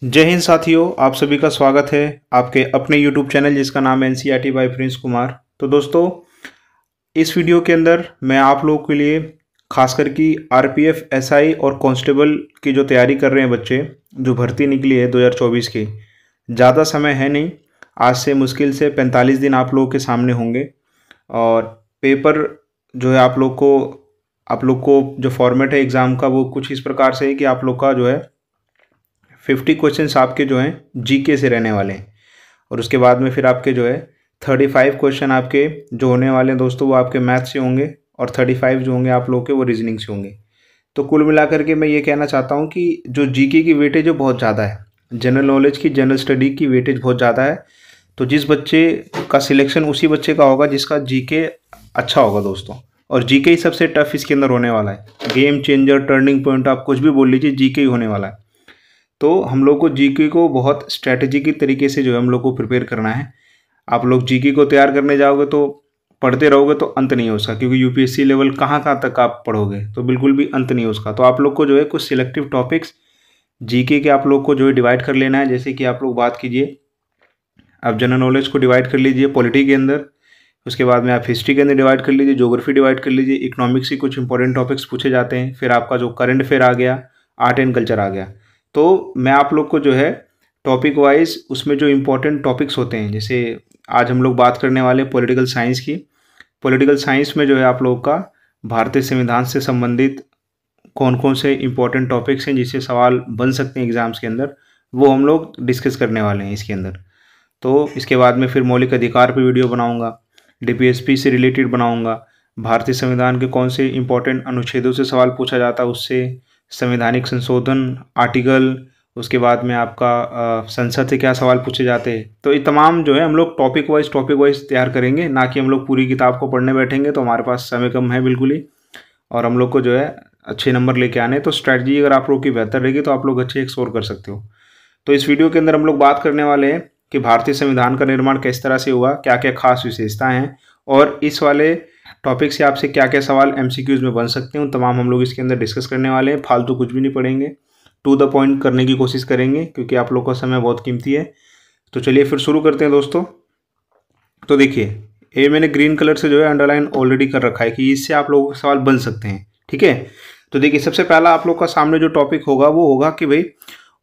जय हिंद साथियों, आप सभी का स्वागत है आपके अपने YouTube चैनल जिसका नाम है NCERT बाय प्रिंस कुमार। तो दोस्तों, इस वीडियो के अंदर मैं आप लोगों के लिए खासकर कि RPF, SI और कांस्टेबल की जो तैयारी कर रहे हैं बच्चे, जो भर्ती निकली है 2024 की, ज़्यादा समय है नहीं, आज से मुश्किल से 45 दिन आप लोगों के सामने होंगे। और पेपर जो है आप लोग को जो फॉर्मेट है एग्ज़ाम का वो कुछ इस प्रकार से है कि आप लोग का जो है 50 क्वेश्चंस आपके जो हैं जीके से रहने वाले हैं, और उसके बाद में फिर आपके जो है 35 क्वेश्चन आपके जो होने वाले हैं दोस्तों वो आपके मैथ से होंगे, और 35 जो होंगे आप लोग के वो रीजनिंग से होंगे। तो कुल मिलाकर के मैं ये कहना चाहता हूँ कि जो जीके की वेटेज बहुत ज़्यादा है, जनरल नॉलेज की, जनरल स्टडी की वेटेज बहुत ज़्यादा है। तो जिस बच्चे का सिलेक्शन उसी बच्चे का होगा जिसका जीके अच्छा होगा दोस्तों। और जीके ही सबसे टफ इसके अंदर होने वाला है, गेम चेंजर, टर्निंग पॉइंट, आप कुछ भी बोल लीजिए, जीके ही होने वाला है। तो हम लोग को जीके को बहुत स्ट्रैटेजी की तरीके से जो है हम लोग को प्रिपेयर करना है। आप लोग जीके को तैयार करने जाओगे तो पढ़ते रहोगे तो अंत नहीं है उसका, क्योंकि यूपीएससी लेवल कहाँ कहाँ तक आप पढ़ोगे, तो बिल्कुल भी अंत नहीं है उसका। तो आप लोग को जो है कुछ सिलेक्टिव टॉपिक्स जीके के आप लोग को जो है डिवाइड कर लेना है। जैसे कि आप लोग बात कीजिए, आप जनरल नॉलेज को डिवाइड कर लीजिए पॉलिटी के अंदर, उसके बाद में आप हिस्ट्री के अंदर डिवाइड कर लीजिए, ज्योग्राफी डिवाइड कर लीजिए, इकोनॉमिक्स से कुछ इंपॉर्टेंट टॉपिक्स पूछे जाते हैं, फिर आपका जो करंट अफेयर आ गया, आर्ट एंड कल्चर आ गया। तो मैं आप लोग को जो है टॉपिक वाइज उसमें जो इम्पोर्टेंट टॉपिक्स होते हैं, जैसे आज हम लोग बात करने वाले पॉलिटिकल साइंस की। पॉलिटिकल साइंस में जो है आप लोग का भारतीय संविधान से संबंधित कौन कौन से इम्पोर्टेंट टॉपिक्स हैं जिससे सवाल बन सकते हैं एग्जाम्स के अंदर, वो हम लोग डिस्कस करने वाले हैं इसके अंदर। तो इसके बाद में फिर मौलिक अधिकार पर वीडियो बनाऊँगा, DPSP से रिलेटेड बनाऊँगा, भारतीय संविधान के कौन से इम्पोर्टेंट अनुच्छेदों से सवाल पूछा जाता है उससे, संवैधानिक संशोधन आर्टिकल, उसके बाद में आपका संसद से क्या सवाल पूछे जाते हैं। तो ये तमाम जो है हम लोग टॉपिक वाइज तैयार करेंगे, ना कि हम लोग पूरी किताब को पढ़ने बैठेंगे, तो हमारे पास समय कम है बिल्कुल ही, और हम लोग को जो है अच्छे नंबर लेके आने। तो स्ट्रैटेजी अगर आप लोग की बेहतर रहेगी तो आप लोग अच्छे स्कोर कर सकते हो। तो इस वीडियो के अंदर हम लोग बात करने वाले हैं कि भारतीय संविधान का निर्माण किस तरह से हुआ, क्या क्या खास विशेषताएं हैं, और इस वाले टॉपिक से आपसे क्या क्या सवाल MCQs में बन सकते हैं, तमाम हम लोग इसके अंदर डिस्कस करने वाले हैं। फालतू कुछ भी नहीं पढ़ेंगे, टू द पॉइंट करने की कोशिश करेंगे, क्योंकि आप लोग का समय बहुत कीमती है। तो चलिए फिर शुरू करते हैं दोस्तों। तो देखिए, ये मैंने ग्रीन कलर से जो है अंडरलाइन ऑलरेडी कर रखा है कि इससे आप लोगों के सवाल बन सकते हैं, ठीक है। तो देखिए, सबसे पहला आप लोग का सामने जो टॉपिक होगा वो होगा कि भाई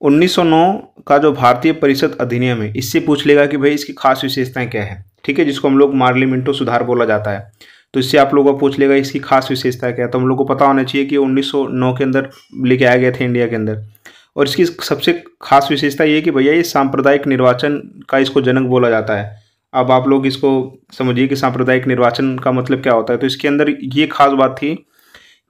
1909 का जो भारतीय परिषद अधिनियम है, इससे पूछ लेगा कि भाई इसकी खास विशेषताएं क्या है, ठीक है, जिसको हम लोग मार्ली मिंटो सुधार बोला जाता है। तो इससे आप लोगों को पूछ लेगा इसकी खास विशेषता क्या है। तो हम लोग को पता होना चाहिए कि 1909 के अंदर लेके आया गया था इंडिया के अंदर, और इसकी सबसे खास विशेषता ये है कि भैया ये सांप्रदायिक निर्वाचन का इसको जनक बोला जाता है। अब आप लोग इसको समझिए कि सांप्रदायिक निर्वाचन का मतलब क्या होता है। तो इसके अंदर ये खास बात थी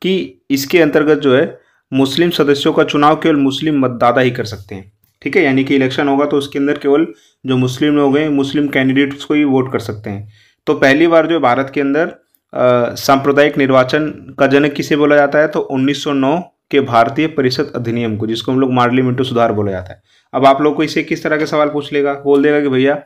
कि इसके अंतर्गत जो है मुस्लिम सदस्यों का चुनाव केवल मुस्लिम मतदाता ही कर सकते हैं, ठीक है। यानी कि इलेक्शन होगा तो उसके अंदर केवल जो मुस्लिम लोग हैं, मुस्लिम कैंडिडेट्स को ही वोट कर सकते हैं। तो पहली बार जो भारत के अंदर सांप्रदायिक निर्वाचन का जनक किसे बोला जाता है, तो 1909 के भारतीय परिषद अधिनियम को, जिसको हम लोग मार्ली मिंटो सुधार बोला जाता है। अब आप लोग को इसे किस तरह के सवाल पूछ लेगा, बोल देगा कि भैया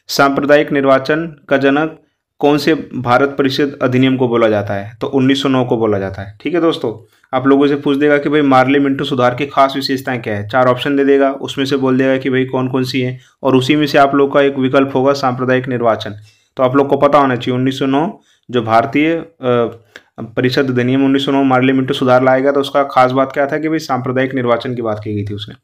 सांप्रदायिक निर्वाचन का जनक कौन से भारत परिषद अधिनियम को बोला जाता है, तो 1909 को बोला जाता है, ठीक है दोस्तों। आप लोगों से पूछ देगा कि भाई मार्ली मिंटो सुधार की खास विशेषताएं क्या है, 4 ऑप्शन दे देगा, उसमें से बोल देगा कि भाई कौन कौन सी है, और उसी में से आप लोग का एक विकल्प होगा सांप्रदायिक निर्वाचन। तो आप लोग को पता होना चाहिए 1909 जो भारतीय परिषद अधिनियम 1909 मार्ली मिंटो सुधार लाया गया, तो उसका खास बात क्या था कि भाई सांप्रदायिक निर्वाचन की बात की गई थी उसमें,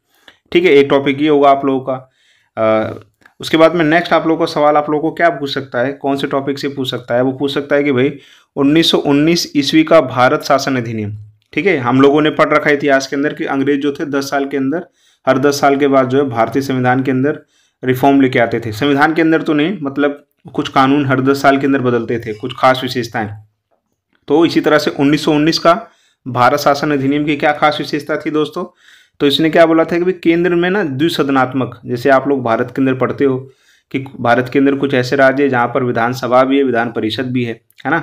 ठीक है। एक टॉपिक ये होगा आप लोगों का। उसके बाद में नेक्स्ट आप लोगों का सवाल आप लोगों को क्या पूछ सकता है, कौन से टॉपिक से पूछ सकता है, वो पूछ सकता है कि भाई 1919 ईस्वी का भारत शासन अधिनियम, ठीक है। हम लोगों ने पढ़ रखा है इतिहास के अंदर कि अंग्रेज जो थे 10 साल के अंदर, हर 10 साल के बाद जो है भारतीय संविधान के अंदर रिफॉर्म लेके आते थे। संविधान के अंदर तो नहीं, मतलब कुछ कानून हर 10 साल के अंदर बदलते थे, कुछ खास विशेषताएं। तो इसी तरह से 1919 का भारत शासन अधिनियम की क्या खास विशेषता थी दोस्तों, तो इसने क्या बोला था कि भाई केंद्र में ना द्विसदनात्मक, जैसे आप लोग भारत के अंदर पढ़ते हो कि भारत के अंदर कुछ ऐसे राज्य है जहाँ पर विधानसभा भी है, विधान परिषद भी है ना।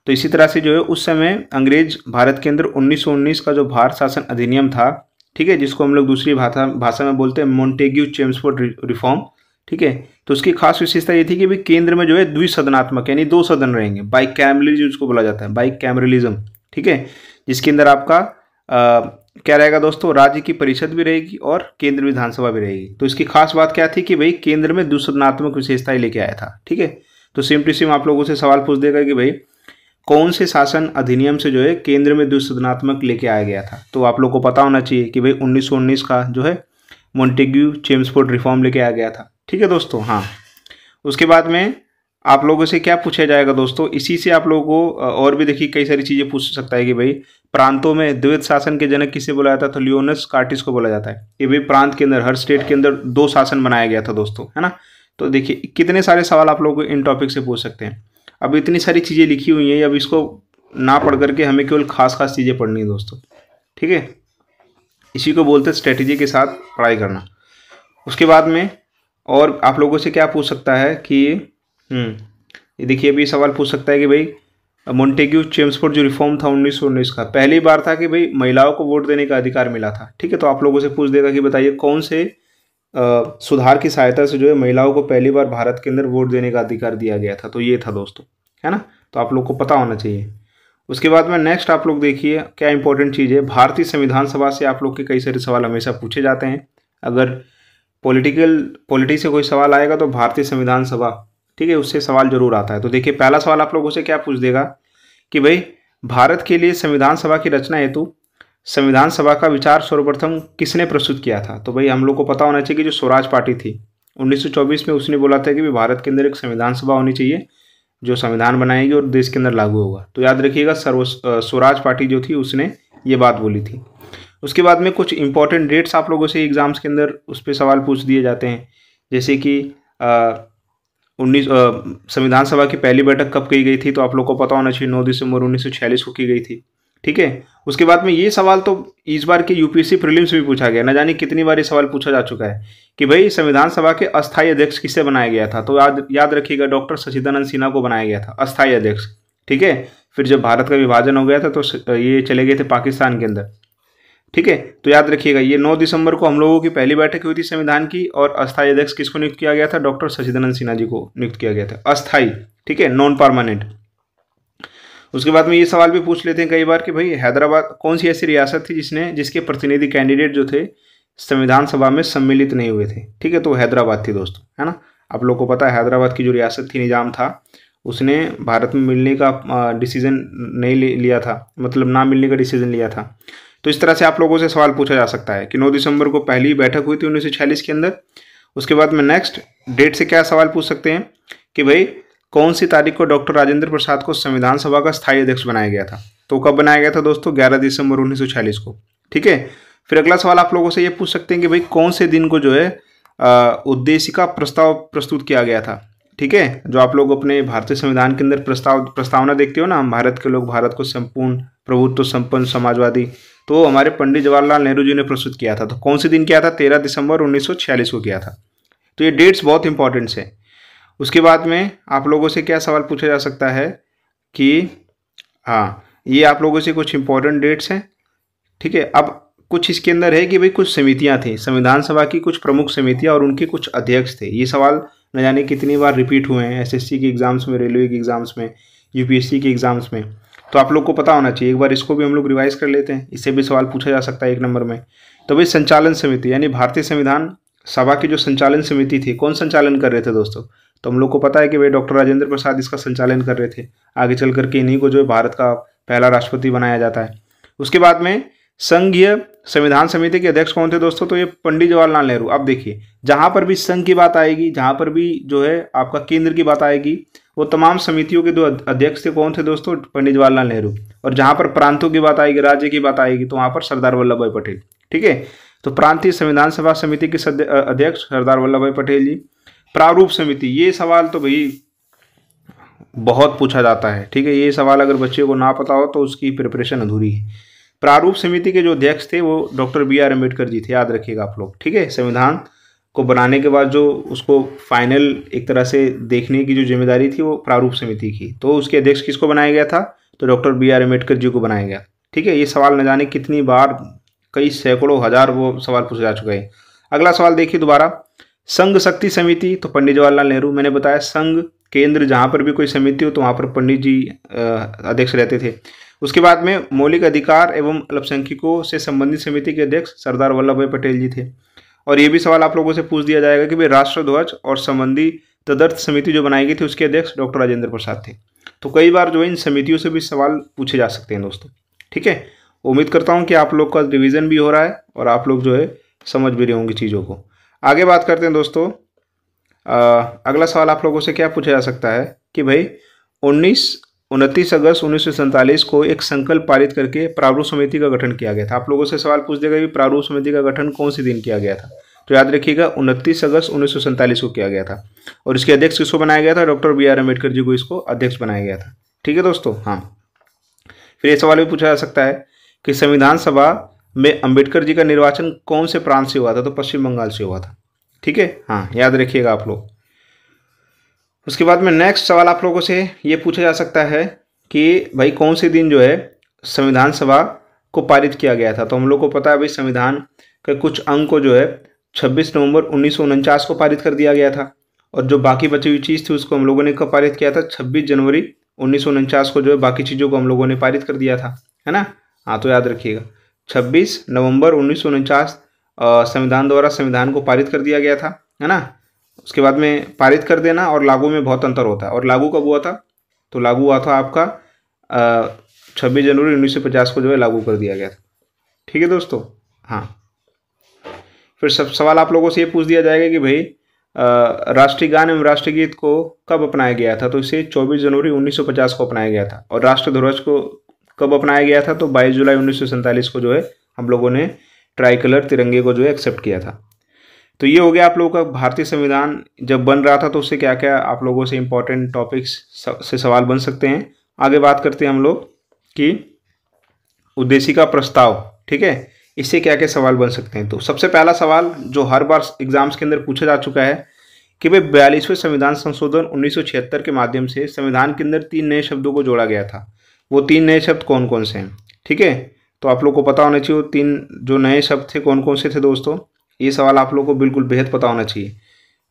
तो इसी तरह से जो है उस समय अंग्रेज भारत के अंदर 1919 का जो भारत शासन अधिनियम था, ठीक है, जिसको हम लोग दूसरी भाषा में बोलते हैं मोंटेग्यू चेम्सफोर्ड रिफॉर्म, ठीक है। तो उसकी खास विशेषता ये थी कि भाई केंद्र में जो है द्विसदनात्मक, यानी 2 सदन रहेंगे, बाइकैमरलिज्म जिसको बोला जाता है, बाइकैमरलिज्म, ठीक है, जिसके अंदर आपका क्या रहेगा दोस्तों, राज्य की परिषद भी रहेगी और केंद्र विधानसभा भी रहेगी। तो इसकी खास बात क्या थी कि भाई केंद्र में द्विसदनात्मक विशेषताएं लेके आया था। ठीक है, तो सेम टू सेम आप लोगों से सवाल पूछ देगा कि भाई कौन से शासन अधिनियम से जो है केंद्र में द्विसदनात्मक लेके आया गया था। तो आप लोग को पता होना चाहिए कि भाई 1919 का जो है मॉन्टेग्यू चेम्सफोर्ड रिफॉर्म लेके आया गया था। ठीक है दोस्तों। हाँ, उसके बाद में आप लोगों से क्या पूछा जाएगा दोस्तों, इसी से आप लोगों को और भी देखिए कई सारी चीज़ें पूछ सकता है कि भाई प्रांतों में द्वैध शासन के जनक किसे बोला जाता है, तो लियोनस कार्टिस को बोला जाता है। कि भाई प्रांत के अंदर, हर स्टेट के अंदर 2 शासन बनाया गया था दोस्तों, है ना। तो देखिए कितने सारे सवाल आप लोग इन टॉपिक से पूछ सकते हैं। अब इतनी सारी चीज़ें लिखी हुई हैं, अब इसको ना पढ़ करके हमें केवल खास खास चीज़ें पढ़नी है दोस्तों। ठीक है, इसी को बोलते हैं स्ट्रेटेजी के साथ पढ़ाई करना। उसके बाद में और आप लोगों से क्या पूछ सकता है कि ये देखिए अभी सवाल पूछ सकता है कि भाई मॉन्टेग्यू चेम्सफोर्ड जो रिफॉर्म था 1919 का, पहली बार था कि भाई महिलाओं को वोट देने का अधिकार मिला था। ठीक है, तो आप लोगों से पूछ देगा कि बताइए कौन से सुधार की सहायता से जो है महिलाओं को पहली बार भारत के अंदर वोट देने का अधिकार दिया गया था। तो ये था दोस्तों, है ना। तो आप लोग को पता होना चाहिए। उसके बाद में नेक्स्ट आप लोग देखिए क्या इंपॉर्टेंट चीज़ है, भारतीय संविधान सभा से आप लोग के कई सारे सवाल हमेशा पूछे जाते हैं। अगर पॉलिटी से कोई सवाल आएगा तो भारतीय संविधान सभा, ठीक है, उससे सवाल जरूर आता है। तो देखिए पहला सवाल आप लोगों से क्या पूछ देगा कि भाई भारत के लिए संविधान सभा की रचना हेतु संविधान सभा का विचार सर्वप्रथम किसने प्रस्तुत किया था। तो भाई हम लोग को पता होना चाहिए कि जो स्वराज पार्टी थी 1924 में, उसने बोला था कि भाई भारत के अंदर एक संविधान सभा होनी चाहिए जो संविधान बनाएगी और देश के अंदर लागू होगा। तो याद रखिएगा स्वराज पार्टी जो थी उसने ये बात बोली थी। उसके बाद में कुछ इंपॉर्टेंट डेट्स आप लोगों से एग्जाम्स के अंदर उस पर सवाल पूछ दिए जाते हैं, जैसे कि संविधान सभा की पहली बैठक कब की गई थी। तो आप लोग को पता होना चाहिए 9 दिसंबर 1946 को की गई थी। ठीक है, उसके बाद में ये सवाल तो इस बार के यूपीएससी प्रीलिम्स में भी पूछा गया, न जाने कितनी बार ये सवाल पूछा जा चुका है कि भाई संविधान सभा के अस्थायी अध्यक्ष किसे बनाया गया था। तो याद रखिएगा डॉक्टर सचिदानंद सिन्हा को बनाया गया था अस्थायी अध्यक्ष। ठीक है, फिर जब भारत का विभाजन हो गया था तो ये चले गए थे पाकिस्तान के अंदर। ठीक है, तो याद रखिएगा ये 9 दिसंबर को हम लोगों की पहली बैठक हुई थी संविधान की, और अस्थायी अध्यक्ष किसको नियुक्त किया गया था, डॉक्टर सचिदानंद सिन्हा जी को नियुक्त किया गया था, अस्थायी। ठीक है, नॉन परमानेंट। उसके बाद में ये सवाल भी पूछ लेते हैं कई बार कि भाई हैदराबाद कौन सी ऐसी रियासत थी जिसके प्रतिनिधि कैंडिडेट जो थे संविधान सभा में सम्मिलित नहीं हुए थे। ठीक है, तो हैदराबाद थी दोस्तों, है ना। आप लोग को पता है हैदराबाद की जो रियासत थी, निजाम था, उसने भारत में मिलने का डिसीजन नहीं लिया था, मतलब ना मिलने का डिसीजन लिया था। तो इस तरह से आप लोगों से सवाल पूछा जा सकता है कि 9 दिसंबर को पहली बैठक हुई थी 1946 के अंदर। उसके बाद में नेक्स्ट डेट से क्या सवाल पूछ सकते हैं कि भाई कौन सी तारीख को डॉक्टर राजेंद्र प्रसाद को संविधान सभा का स्थायी अध्यक्ष बनाया गया था। तो कब बनाया गया था दोस्तों, 11 दिसंबर 1946 को। ठीक है, फिर अगला सवाल आप लोगों से ये पूछ सकते हैं कि भाई कौन से दिन को जो है उद्देशिका प्रस्ताव प्रस्तुत किया गया था। ठीक है, जो आप लोग अपने भारतीय संविधान के अंदर प्रस्तावना देखते हो ना, हम भारत के लोग भारत को संपूर्ण प्रभुत्व संपन्न समाजवादी, तो हमारे पंडित जवाहरलाल नेहरू जी ने प्रस्तुत किया था। तो कौन से दिन किया था, 13 दिसंबर 1946 को किया था। तो ये डेट्स बहुत इंपॉर्टेंट्स है। उसके बाद में आप लोगों से क्या सवाल पूछा जा सकता है कि हाँ, ये आप लोगों से कुछ इंपॉर्टेंट डेट्स हैं। ठीक है, अब कुछ इसके अंदर है कि भाई कुछ समितियां थी संविधान सभा की, कुछ प्रमुख समितियां और उनके कुछ अध्यक्ष थे। ये सवाल न जाने कितनी बार रिपीट हुए हैं एसएससी के एग्जाम्स में, रेलवे के एग्जाम्स में, यूपीएससी के एग्जाम्स में। तो आप लोग को पता होना चाहिए, एक बार इसको भी हम लोग रिवाइज कर लेते हैं, इससे भी सवाल पूछा जा सकता है 1 नंबर में। तो भाई संचालन समिति यानी भारतीय संविधान सभा की जो संचालन समिति थी, कौन संचालन कर रहे थे दोस्तों, तो हम लोग को पता है कि भाई डॉक्टर राजेंद्र प्रसाद इसका संचालन कर रहे थे। आगे चल करके इन्हीं को जो है भारत का पहला राष्ट्रपति बनाया जाता है। उसके बाद में संघीय संविधान समिति के अध्यक्ष कौन थे दोस्तों, तो ये पंडित जवाहरलाल नेहरू। अब देखिए जहां पर भी संघ की बात आएगी, जहां पर भी जो है आपका केंद्र की बात आएगी, वो तमाम समितियों के जो अध्यक्ष थे कौन थे दोस्तों, पंडित जवाहरलाल नेहरू। और जहां पर प्रांतों की बात आएगी, राज्य की बात आएगी, तो वहां पर सरदार वल्लभ भाई पटेल। ठीक है, तो प्रांतीय संविधान सभा समिति के अध्यक्ष सरदार वल्लभ भाई पटेल जी। प्रारूप समिति, ये सवाल तो भाई बहुत पूछा जाता है। ठीक है, ये सवाल अगर बच्चे को ना पता हो तो उसकी प्रिपरेशन अधूरी है। प्रारूप समिति के जो अध्यक्ष थे वो doctor B are Ambedkar ji थे, याद रखिएगा आप लोग। ठीक है, संविधान को बनाने के बाद जो उसको फाइनल एक तरह से देखने की जो जिम्मेदारी थी वो प्रारूप समिति की, तो उसके अध्यक्ष किसको बनाया गया था, तो doctor B are Ambedkar ji को बनाया गया। ठीक है, ये सवाल न जाने कितनी बार, कई सैकड़ों हजार वो सवाल पूछा जा चुका है। अगला सवाल देखिए दोबारा, संघ शक्ति समिति, तो पंडित जवाहरलाल नेहरू। मैंने बताया संघ केंद्र जहाँ पर भी कोई समिति हो तो वहाँ पर पंडित जी अध्यक्ष रहते थे। उसके बाद में मौलिक अधिकार एवं अल्पसंख्यकों से संबंधित समिति के अध्यक्ष सरदार वल्लभ भाई पटेल जी थे। और ये भी सवाल आप लोगों से पूछ दिया जाएगा कि भाई राष्ट्रध्वज और संबंधी तदर्थ समिति जो बनाई गई थी उसके अध्यक्ष डॉक्टर राजेंद्र प्रसाद थे। तो कई बार जो है इन समितियों से भी सवाल पूछे जा सकते हैं दोस्तों। ठीक है, उम्मीद करता हूँ कि आप लोग का रिवीजन भी हो रहा है और आप लोग जो है समझ भी रहे होंगे चीज़ों को। आगे बात करते हैं दोस्तों। अगला सवाल आप लोगों से क्या पूछा जा सकता है कि भाई 29 अगस्त 1947 को एक संकल्प पारित करके प्रारूप समिति का गठन किया गया था। आप लोगों से सवाल पूछ देगा कि प्रारूप समिति का गठन कौन से दिन किया गया था, तो याद रखिएगा 29 अगस्त 1947 को किया गया था। और इसके अध्यक्ष किसको बनाया गया था? Doctor B are Ambedkar ji को इसको अध्यक्ष बनाया गया था। ठीक है दोस्तों। हाँ, फिर ये सवाल भी पूछा जा सकता है कि संविधान सभा में अम्बेडकर जी का निर्वाचन कौन से प्रांत से हुआ था? तो पश्चिम बंगाल से हुआ था। ठीक है, हाँ, याद रखिएगा आप लोग। उसके बाद में नेक्स्ट सवाल आप लोगों से ये पूछा जा सकता है कि भाई कौन से दिन जो है संविधान सभा को पारित किया गया था? तो हम लोग को पता है भाई संविधान के कुछ अंग को जो है 26 नवंबर 1949 को पारित कर दिया गया था, और जो बाकी बची हुई चीज़ थी उसको हम लोगों ने कब पारित किया था? 26 जनवरी 1949 को जो है बाकी चीज़ों को हम लोगों ने पारित कर दिया था, है ना। हाँ, तो याद रखिएगा 26 नवंबर 1949 संविधान द्वारा संविधान को पारित कर दिया गया था, है ना। उसके बाद में पारित कर देना और लागू में बहुत अंतर होता है। और लागू कब हुआ था? तो लागू हुआ था आपका 26 जनवरी 1950 को जो है लागू कर दिया गया था। ठीक है दोस्तों। हाँ, फिर सब सवाल आप लोगों से ये पूछ दिया जाएगा कि भाई राष्ट्रीय गान एवं राष्ट्रीय गीत को कब अपनाया गया था? तो इसे 24 जनवरी 1950 को अपनाया गया था। और राष्ट्र ध्वज को कब अपनाया गया था? तो 22 जुलाई 1947 को जो है हम लोगों ने ट्राई कलर तिरंगे को जो है एक्सेप्ट किया था। तो ये हो गया आप लोगों का भारतीय संविधान जब बन रहा था तो उससे क्या क्या आप लोगों से इंपॉर्टेंट टॉपिक्स से सवाल बन सकते हैं। आगे बात करते हैं हम लोग कि उद्देशिका प्रस्ताव, ठीक है, इससे क्या क्या सवाल बन सकते हैं। तो सबसे पहला सवाल जो हर बार एग्जाम्स के अंदर पूछा जा चुका है कि भाई 42वें संविधान संशोधन 1976 के माध्यम से संविधान के अंदर 3 नए शब्दों को जोड़ा गया था। वो 3 नए शब्द कौन कौन से हैं? ठीक है, तो आप लोग को पता होना चाहिए वो 3 जो नए शब्द थे कौन कौन से थे दोस्तों। ये सवाल आप लोग को बिल्कुल बेहद पता होना चाहिए।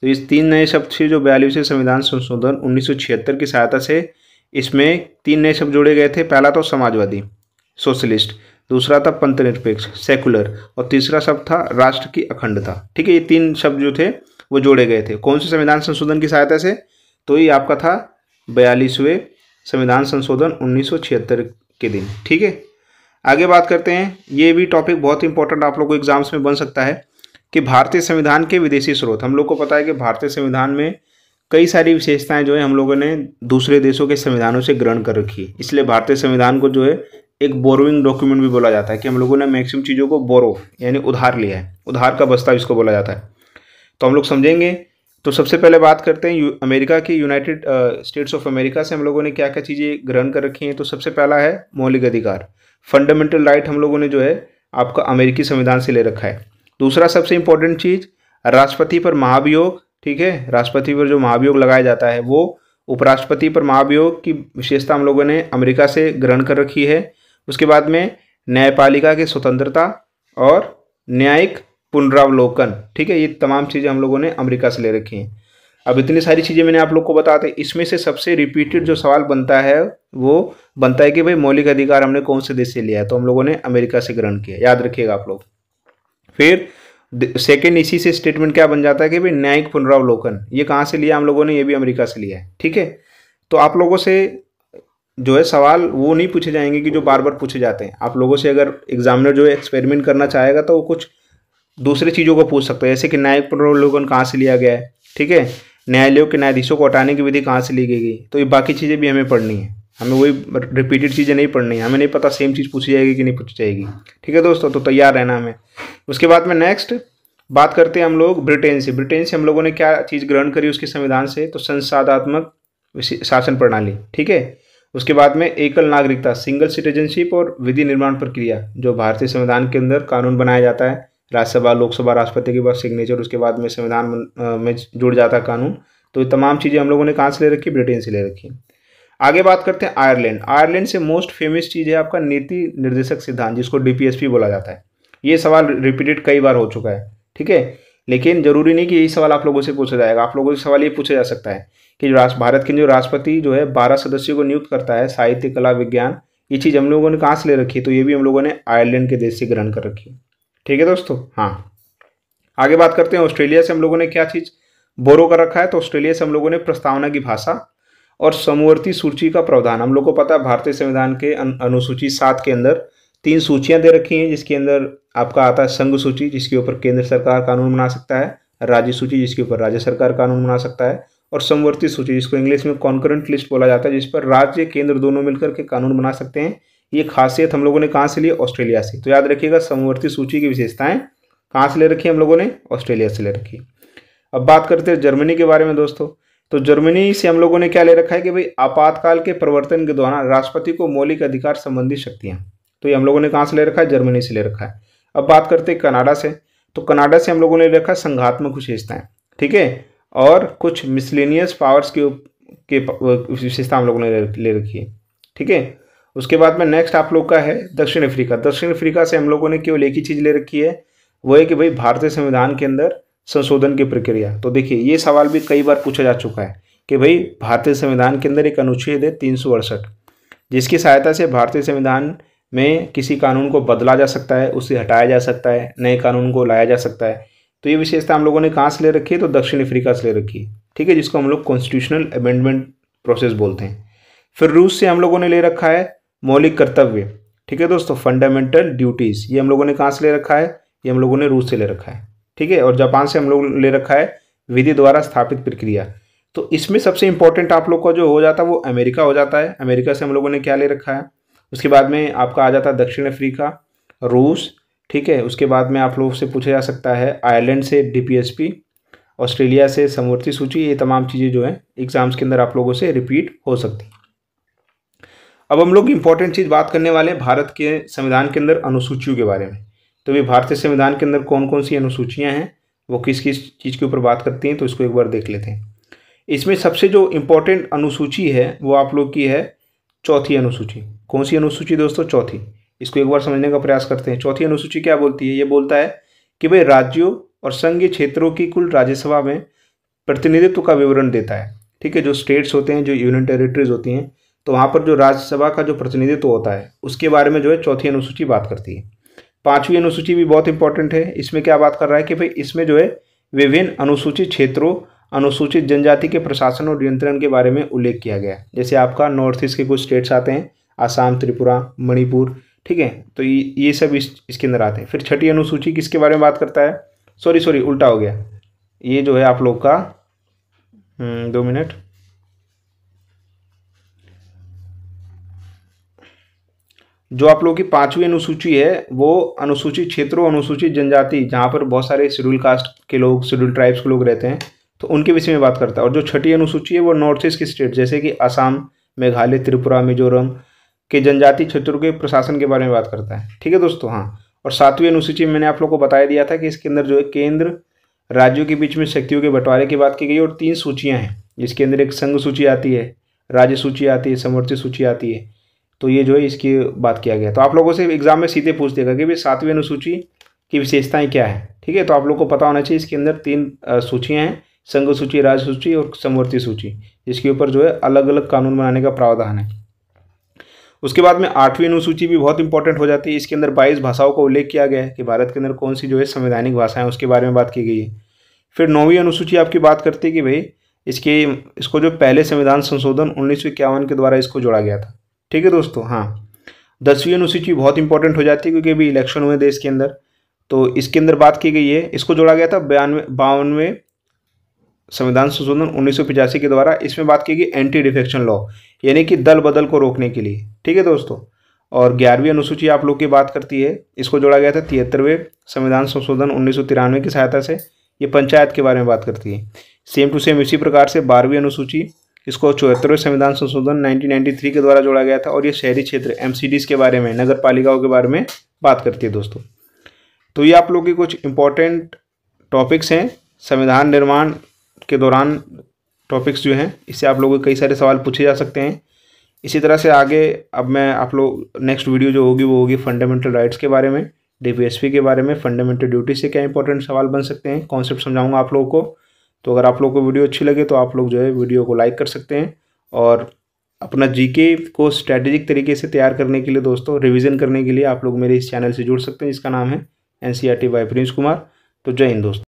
तो इस 3 नए शब्द थे जो 42वें संविधान संशोधन 1976 की सहायता से इसमें 3 नए शब्द जोड़े गए थे। पहला तो समाजवादी, सोशलिस्ट, दूसरा था पंथनिरपेक्ष, सेकुलर, और तीसरा शब्द था राष्ट्र की अखंडता। ठीक है, ये 3 शब्द जो थे वो जोड़े गए थे कौन से संविधान संशोधन की सहायता से? तो ये आपका था 42वें संविधान संशोधन 1976 के दिन। ठीक है, आगे बात करते हैं। ये भी टॉपिक बहुत इंपॉर्टेंट आप लोग को एग्जाम्स में बन सकता है कि भारतीय संविधान के विदेशी स्रोत। हम लोग को पता है कि भारतीय संविधान में कई सारी विशेषताएं जो है हम लोगों ने दूसरे देशों के संविधानों से ग्रहण कर रखी है। इसलिए भारतीय संविधान को जो है एक बोरोइंग डॉक्यूमेंट भी बोला जाता है कि हम लोगों ने मैक्सिमम चीज़ों को बोरो यानी उधार लिया है, उधार का बस्ता इसको बोला जाता है। तो हम लोग समझेंगे। तो सबसे पहले बात करते हैं अमेरिका की यूनाइटेड स्टेट्स ऑफ अमेरिका से हम लोगों ने क्या क्या चीज़ें ग्रहण कर रखी हैं। तो सबसे पहला है मौलिक अधिकार, फंडामेंटल राइट हम लोगों ने जो है आपका अमेरिकी संविधान से ले रखा है। दूसरा सबसे इंपॉर्टेंट चीज़ राष्ट्रपति पर महाभियोग, ठीक है, राष्ट्रपति पर जो महाभियोग लगाया जाता है वो उपराष्ट्रपति पर महाभियोग की विशेषता हम लोगों ने अमेरिका से ग्रहण कर रखी है। उसके बाद में न्यायपालिका की स्वतंत्रता और न्यायिक पुनरावलोकन, ठीक है, ये तमाम चीज़ें हम लोगों ने अमेरिका से ले रखी हैं। अब इतनी सारी चीज़ें मैंने आप लोग को बताते, इसमें से सबसे रिपीटेड जो सवाल बनता है वो बनता है कि भाई मौलिक अधिकार हमने कौन से देश से लिया है? तो हम लोगों ने अमेरिका से ग्रहण किया, याद रखिएगा आप लोग। फिर सेकेंड इसी से स्टेटमेंट क्या बन जाता है कि भाई न्यायिक पुनरावलोकन ये कहाँ से लिया हम लोगों ने? ये भी अमेरिका से लिया है। ठीक है, तो आप लोगों से जो है सवाल वो नहीं पूछे जाएंगे कि जो बार बार पूछे जाते हैं। आप लोगों से अगर एग्जामिनर जो है एक्सपेरिमेंट करना चाहेगा तो वो कुछ दूसरी चीज़ों को पूछ सकता है, जैसे कि न्यायिक पुनरावलोकन कहाँ से लिया गया है, ठीक है, न्यायालयों के न्यायाधीशों को हटाने की विधि कहाँ से ली गई। तो ये बाकी चीज़ें भी हमें पढ़नी है, हमें वही रिपीटेड चीज़ें नहीं पढ़नी है। हमें नहीं पता सेम चीज़ पूछी जाएगी कि नहीं पूछी जाएगी। ठीक है दोस्तों, तो तैयार रहना हमें। उसके बाद में नेक्स्ट बात करते हैं हम लोग ब्रिटेन से। ब्रिटेन से हम लोगों ने क्या चीज़ ग्रहण करी उसके संविधान से? तो संसाधात्मक शासन प्रणाली, ठीक है। उसके बाद में एकल नागरिकता, सिंगल सिटीजनशिप और विधि निर्माण प्रक्रिया, जो भारतीय संविधान के अंदर कानून बनाया जाता है, राज्यसभा, लोकसभा, राष्ट्रपति के बाद सिग्नेचर, उसके बाद में संविधान में जुड़ जाता है कानून। तो ये तमाम चीज़ें हम लोगों ने कहाँ से ले रखी? ब्रिटेन से ले रखी। आगे बात करते हैं आयरलैंड। आयरलैंड से मोस्ट फेमस चीज़ है आपका नीति निर्देशक सिद्धांत, जिसको DPSP बोला जाता है। ये सवाल रिपीटेड कई बार हो चुका है। ठीक है, लेकिन जरूरी नहीं कि यही सवाल आप लोगों से पूछा जाएगा। आप लोगों से सवाल ये पूछा जा सकता है कि भारत के जो राष्ट्रपति जो है 12 सदस्यों को नियुक्त करता है, साहित्य, कला, विज्ञान, ये चीज़ हम लोगों ने कहाँ से ले रखी है? तो ये भी हम लोगों ने आयरलैंड के देश से ग्रहण कर रखी है। ठीक है दोस्तों। हाँ, आगे बात करते हैं। ऑस्ट्रेलिया से हम लोगों ने क्या चीज़ बोरो कर रखा है? तो ऑस्ट्रेलिया से हम लोगों ने प्रस्तावना की भाषा और समवर्ती सूची का प्रावधान। हम लोग को पता है भारतीय संविधान के अनुसूची 7 के अंदर 3 सूचियां दे रखी हैं, जिसके अंदर आपका आता है संघ सूची, जिसके ऊपर केंद्र सरकार कानून बना सकता है, राज्य सूची, जिसके ऊपर राज्य सरकार कानून बना सकता है, और समवर्ती सूची, जिसको इंग्लिश में कॉन्करेंट लिस्ट बोला जाता है, जिस पर राज्य केंद्र दोनों मिलकर के कानून बना सकते हैं। ये खासियत हम लोगों ने कहाँ से ली? ऑस्ट्रेलिया से। तो याद रखिएगा, समवर्ती सूची की विशेषताएं कहाँ से ले रखी है? हम लोगों ने ऑस्ट्रेलिया से ले रखी। अब बात करते हैं जर्मनी के बारे में दोस्तों। तो जर्मनी से हम लोगों ने क्या ले रखा है कि भाई आपातकाल के परिवर्तन के दौरान राष्ट्रपति को मौलिक अधिकार संबंधी शक्तियां। तो ये हम लोगों ने कहाँ से ले रखा है? जर्मनी से ले रखा है। अब बात करते हैं कनाडा से। तो कनाडा से हम लोगों ने ले रखा है संघात्मक विशेषताएं, ठीक है, और कुछ मिसलेनियस पावर्स के विशेषता हम लोगों ने ले रखी है। ठीक है। उसके बाद में नेक्स्ट आप लोग का है दक्षिण अफ्रीका। दक्षिण अफ्रीका से हम लोगों ने केवल एक ही चीज़ ले रखी है, वो है कि भाई भारतीय संविधान के अंदर संशोधन की प्रक्रिया। तो देखिए, ये सवाल भी कई बार पूछा जा चुका है कि भाई भारतीय संविधान के अंदर एक अनुच्छेद है 368, जिसकी सहायता से भारतीय संविधान में किसी कानून को बदला जा सकता है, उसे हटाया जा सकता है, नए कानून को लाया जा सकता है। तो ये विशेषता हम लोगों ने कहाँ से ले रखी है? तो दक्षिण अफ्रीका से ले रखी है। ठीक है, जिसको हम लोग कॉन्स्टिट्यूशनल अमेंडमेंट प्रोसेस बोलते हैं। फिर रूस से हम लोगों ने ले रखा है मौलिक कर्तव्य। ठीक है दोस्तों, फंडामेंटल ड्यूटीज, ये हम लोगों ने कहाँ से ले रखा है? ये हम लोगों ने रूस से ले रखा है। ठीक है। और जापान से हम लोग ले रखा है विधि द्वारा स्थापित प्रक्रिया। तो इसमें सबसे इंपॉर्टेंट आप लोग का जो हो जाता है वो अमेरिका हो जाता है। अमेरिका से हम लोगों ने क्या ले रखा है? उसके बाद में आपका आ जाता है दक्षिण अफ्रीका, रूस। ठीक है। उसके बाद में आप लोगों से पूछा जा सकता है आयरलैंड से डीपीएसपी, ऑस्ट्रेलिया से समवर्ती सूची। ये तमाम चीज़ें जो है एग्जाम्स के अंदर आप लोगों से रिपीट हो सकती हैं। अब हम लोग इंपॉर्टेंट चीज़ बात करने वाले हैं भारत के संविधान के अंदर अनुसूचियों के बारे में। तो ये भारतीय संविधान के अंदर कौन कौन सी अनुसूचियां हैं, वो किस किस चीज़ के ऊपर बात करती हैं, तो इसको एक बार देख लेते हैं। इसमें सबसे जो इम्पोर्टेंट अनुसूची है वो आप लोग की है चौथी अनुसूची। कौन सी अनुसूची दोस्तों? चौथी। इसको एक बार समझने का प्रयास करते हैं। चौथी अनुसूची क्या बोलती है? ये बोलता है कि भाई राज्यों और संघीय क्षेत्रों की कुल राज्यसभा में प्रतिनिधित्व का विवरण देता है। ठीक है। जो स्टेट्स होते हैं, जो यूनियन टेरिटरीज होती हैं, तो वहाँ पर जो राज्यसभा का जो प्रतिनिधित्व होता है उसके बारे में जो है चौथी अनुसूची बात करती है। पांचवी अनुसूची भी बहुत इंपॉर्टेंट है। इसमें क्या बात कर रहा है कि भाई इसमें जो है विभिन्न अनुसूचित क्षेत्रों, अनुसूचित जनजाति के प्रशासन और नियंत्रण के बारे में उल्लेख किया गया है। जैसे आपका नॉर्थ ईस्ट के कुछ स्टेट्स आते हैं, आसाम, त्रिपुरा, मणिपुर। ठीक है। तो ये सब इसके अंदर आते हैं। फिर छठी अनुसूची किसके बारे में बात करता है? सॉरी उल्टा हो गया। ये जो है आप लोग का 2 मिनट, जो आप लोगों की पांचवी अनुसूची है वो अनुसूचित क्षेत्रों, अनुसूचित जनजाति, जहाँ पर बहुत सारे शेड्यूल कास्ट के लोग, शेड्यूल ट्राइब्स के लोग रहते हैं, तो उनके विषय में बात करता है। और जो छठी अनुसूची है वो नॉर्थ ईस्ट के स्टेट जैसे कि असम, मेघालय, त्रिपुरा, मिजोरम के जनजाति क्षेत्रों के प्रशासन के बारे में बात करता है। ठीक है दोस्तों। हाँ, और सातवीं अनुसूची में मैंने आप लोग को बताया दिया था कि इसके अंदर जो है केंद्र राज्यों के बीच में शक्तियों के बंटवारे की बात की गई और 3 सूचियाँ हैं, जिसके अंदर एक संघ सूची आती है, राज्य सूची आती है, समवर्ती सूची आती है। तो ये जो है इसकी बात किया गया। तो आप लोगों से एग्जाम में सीधे पूछ देगा कि भाई सातवीं अनुसूची की विशेषताएं क्या है। ठीक है। तो आप लोग को पता होना चाहिए इसके अंदर 3 सूचियां हैं, संघ सूची, राज्य सूची और समवर्ती सूची, जिसके ऊपर जो है अलग अलग कानून बनाने का प्रावधान है। उसके बाद में 8वीं अनुसूची भी बहुत इंपॉर्टेंट हो जाती है। इसके अंदर 22 भाषाओं का उल्लेख किया गया है कि भारत के अंदर कौन सी जो है संवैधानिक भाषाएं, उसके बारे में बात की गई है। फिर 9वीं अनुसूची आपकी बात करती है कि भाई इसको जो पहले संविधान संशोधन 1951 के द्वारा इसको जोड़ा गया था। ठीक है दोस्तों। हाँ, 10वीं अनुसूची बहुत इंपॉर्टेंट हो जाती है क्योंकि अभी इलेक्शन हुए देश के अंदर, तो इसके अंदर बात की गई है, इसको जोड़ा गया था 52वें संविधान संशोधन 1985 के द्वारा। इसमें बात की गई एंटी डिफेक्शन लॉ, यानी कि दल बदल को रोकने के लिए। ठीक है दोस्तों। और 11वीं अनुसूची आप लोग की बात करती है, इसको जोड़ा गया था 73वें संविधान संशोधन 1993 की सहायता से। ये पंचायत के बारे में बात करती है। सेम टू सेम इसी प्रकार से 12वीं अनुसूची, इसको 74वें संविधान संशोधन 1993 के द्वारा जोड़ा गया था और ये शहरी क्षेत्र एमसीडीज के बारे में, नगर पालिकाओं के बारे में बात करती है दोस्तों। तो ये आप लोगों के कुछ इंपॉर्टेंट टॉपिक्स हैं संविधान निर्माण के दौरान, टॉपिक्स जो हैं इससे आप लोगों को कई सारे सवाल पूछे जा सकते हैं। इसी तरह से आगे अब मैं आप लोग नेक्स्ट वीडियो जो होगी वो होगी फंडामेंटल राइट्स के बारे में, डीपीएसपी के बारे में, फंडामेंटल ड्यूटी से क्या इंपॉर्टेंट सवाल बन सकते हैं, कॉन्सेप्ट समझाऊंगा आप लोगों को। तो अगर आप लोगों को वीडियो अच्छी लगे तो आप लोग जो है वीडियो को लाइक कर सकते हैं, और अपना जीके को स्ट्रैटेजिक तरीके से तैयार करने के लिए दोस्तों, रिवीजन करने के लिए आप लोग मेरे इस चैनल से जुड़ सकते हैं जिसका नाम है एनसीईआरटी बाय प्रिंस कुमार। तो जय हिंद दोस्तों।